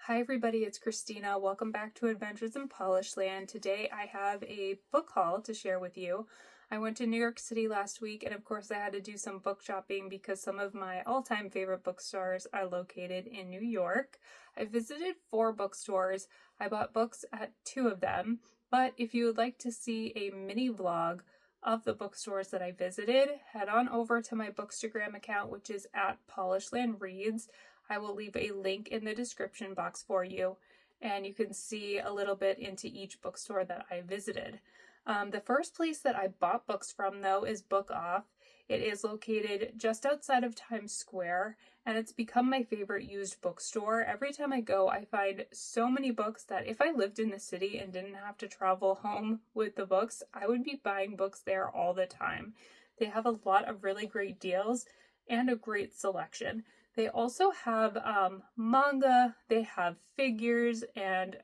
Hi everybody, it's Christina. Welcome back to Adventures in Polish Land. Today I have a book haul to share with you. I went to New York City last week and of course I had to do some book shopping because some of my all-time favorite bookstores are located in New York. I visited 4 bookstores. I bought books at 2 of them, but if you would like to see a mini vlog of the bookstores that I visited, head on over to my Bookstagram account, which is at Polishland Reads. I will leave a link in the description box for you, and you can see a little bit into each bookstore that I visited. The first place that I bought books from, though, is Book Off. It is located just outside of Times Square, and it's become my favorite used bookstore. Every time I go, I find so many books that if I lived in the city and didn't have to travel home with the books, I would be buying books there all the time. They have a lot of really great deals and a great selection. They also have manga, they have figures, and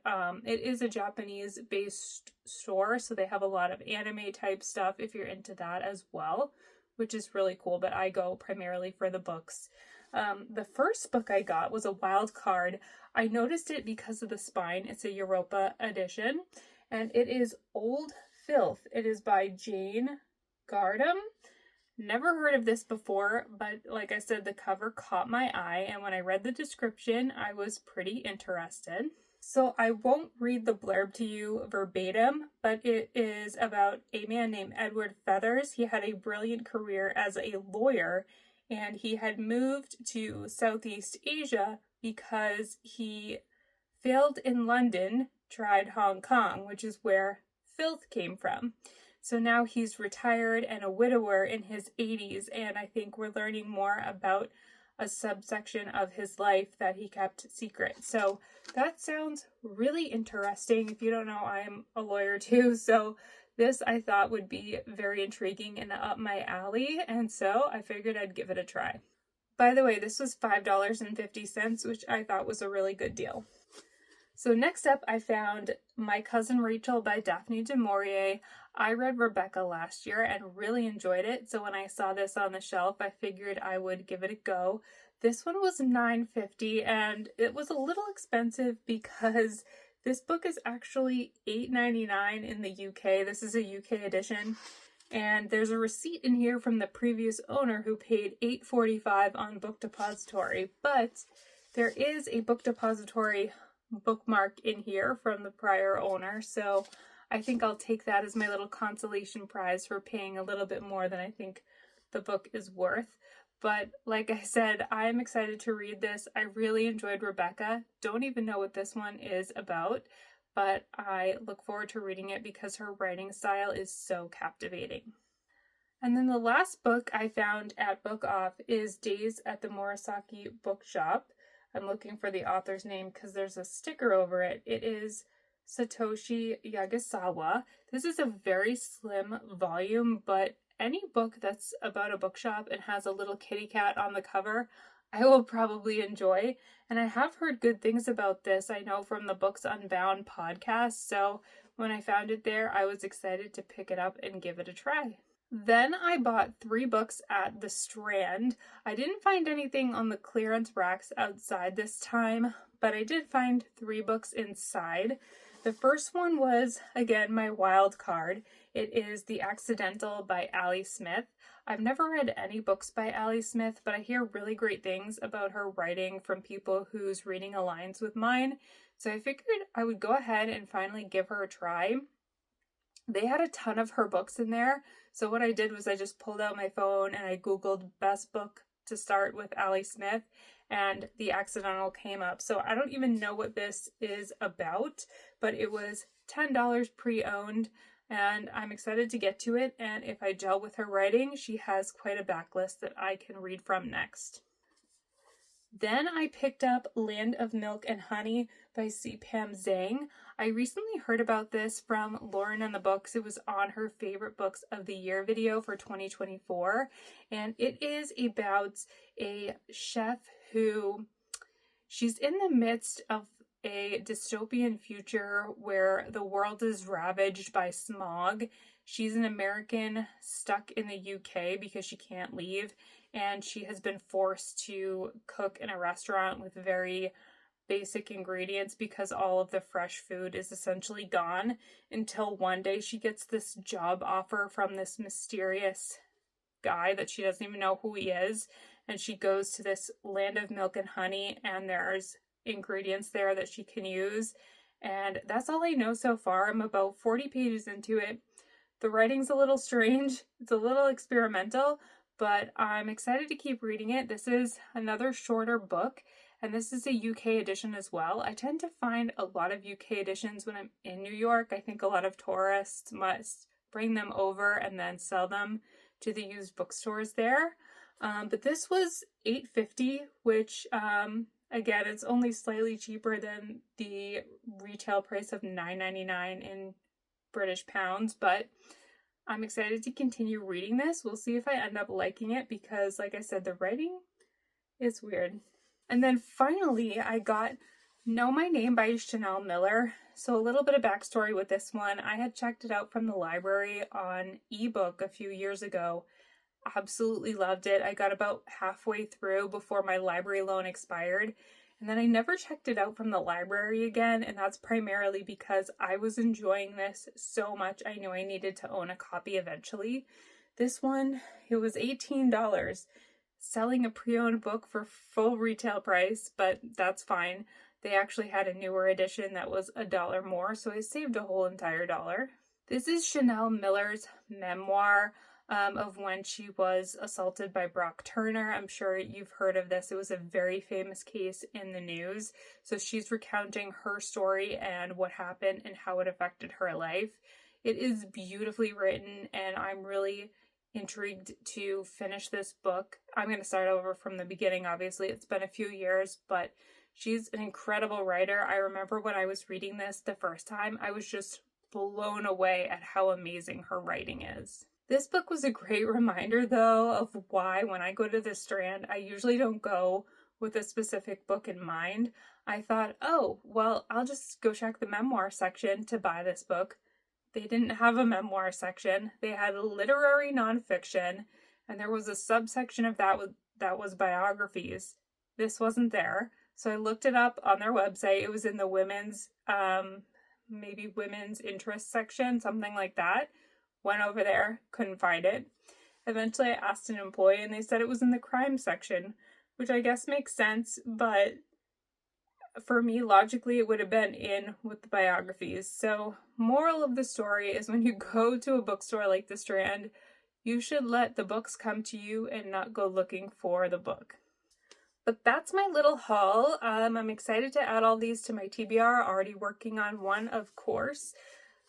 it is a Japanese-based store, so they have a lot of anime type stuff if you're into that as well, which is really cool, but I go primarily for the books. The first book I got was a wild card. I noticed it because of the spine. It's a Europa edition, and it is Old Filth. It is by Jane Gardam. Never heard of this before, but like I said, the cover caught my eye, and when I read the description, I was pretty interested. So I won't read the blurb to you verbatim, but it is about a man named Edward Feathers. He had a brilliant career as a lawyer, and he had moved to Southeast Asia because he failed in London, tried Hong Kong, which is where Filth came from. So now he's retired and a widower in his 80s, and I think we're learning more about a subsection of his life that he kept secret. So that sounds really interesting. If you don't know, I'm a lawyer too, so this I thought would be very intriguing and up my alley, and so I figured I'd give it a try. By the way, this was $5.50, which I thought was a really good deal. So next up, I found My Cousin Rachel by Daphne du Maurier. I read Rebecca last year and really enjoyed it, so when I saw this on the shelf, I figured I would give it a go. This one was $9.50, and it was a little expensive because this book is actually $8.99 in the UK. This is a UK edition, and there's a receipt in here from the previous owner who paid $8.45 on Book Depository, but there is a Book Depository bookmark in here from the prior owner, so I think I'll take that as my little consolation prize for paying a little bit more than I think the book is worth. But like I said, I'm excited to read this. I really enjoyed Rebecca. Don't even know what this one is about, but I look forward to reading it because her writing style is so captivating. And then the last book I found at Book Off is Days at the Morisaki Bookshop. I'm looking for the author's name because there's a sticker over it. It is Satoshi Yagisawa. This is a very slim volume, but any book that's about a bookshop and has a little kitty cat on the cover, I will probably enjoy. And I have heard good things about this, I know, from the Books Unbound podcast, so when I found it there, I was excited to pick it up and give it a try. Then I bought 3 books at the Strand. I didn't find anything on the clearance racks outside this time, but I did find 3 books inside. The first one was, again, my wild card. It is The Accidental by Ali Smith. I've never read any books by Ali Smith, but I hear really great things about her writing from people whose reading aligns with mine, so I figured I would go ahead and finally give her a try. They had a ton of her books in there, so what I did was I just pulled out my phone and I googled best book to start with Ali Smith, and The Accidental came up. So I don't even know what this is about, but it was $10 pre-owned, and I'm excited to get to it, and if I gel with her writing, she has quite a backlist that I can read from next. Then I picked up Land of Milk and Honey by C. Pam Zhang. I recently heard about this from Lauren and the Books. It was on her favorite books of the year video for 2024. And it is about a chef who, she's in the midst of a dystopian future where the world is ravaged by smog. She's an American stuck in the UK because she can't leave, and she has been forced to cook in a restaurant with very basic ingredients because all of the fresh food is essentially gone, until one day she gets this job offer from this mysterious guy that she doesn't even know who he is, and she goes to this land of milk and honey, and there's ingredients there that she can use. And that's all I know so far. I'm about 40 pages into it. The writing's a little strange, it's a little experimental, but I'm excited to keep reading it. This is another shorter book, and this is a UK edition as well. I tend to find a lot of UK editions when I'm in New York. I think a lot of tourists must bring them over and then sell them to the used bookstores there. But this was $8.50, which again, it's only slightly cheaper than the retail price of $9.99 in British pounds, but I'm excited to continue reading this. We'll see if I end up liking it because, like I said, the writing is weird. And then finally, I got Know My Name by Chanel Miller. So a little bit of backstory with this one. I had checked it out from the library on ebook a few years ago. Absolutely loved it. I got about halfway through before my library loan expired, and then I never checked it out from the library again, and that's primarily because I was enjoying this so much I knew I needed to own a copy eventually. This one, it was $18, selling a pre-owned book for full retail price, but that's fine. They actually had a newer edition that was $1 more, so I saved a whole entire $1. This is Chanel Miller's memoir of when she was assaulted by Brock Turner. I'm sure you've heard of this. It was a very famous case in the news. So she's recounting her story and what happened and how it affected her life. It is beautifully written, and I'm really intrigued to finish this book. I'm going to start over from the beginning, obviously. It's been a few years, but she's an incredible writer. I remember when I was reading this the first time, I was just blown away at how amazing her writing is. This book was a great reminder, though, of why when I go to the Strand, I usually don't go with a specific book in mind. I thought, oh, well, I'll just go check the memoir section to buy this book. They didn't have a memoir section. They had literary nonfiction, and there was a subsection of that was biographies. This wasn't there, so I looked it up on their website. It was in the women's, maybe women's interest section, something like that. Went over there, couldn't find it. Eventually I asked an employee and they said it was in the crime section, which I guess makes sense, but for me, logically, it would have been in with the biographies. So, moral of the story is when you go to a bookstore like the Strand, you should let the books come to you and not go looking for the book. But that's my little haul. I'm excited to add all these to my TBR, already working on one, of course.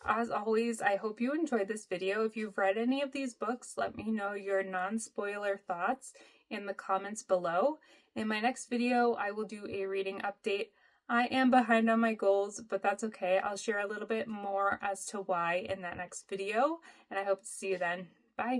As always, I hope you enjoyed this video. If you've read any of these books, let me know your non-spoiler thoughts in the comments below. In my next video, I will do a reading update. I am behind on my goals, but that's okay. I'll share a little bit more as to why in that next video, and I hope to see you then. Bye!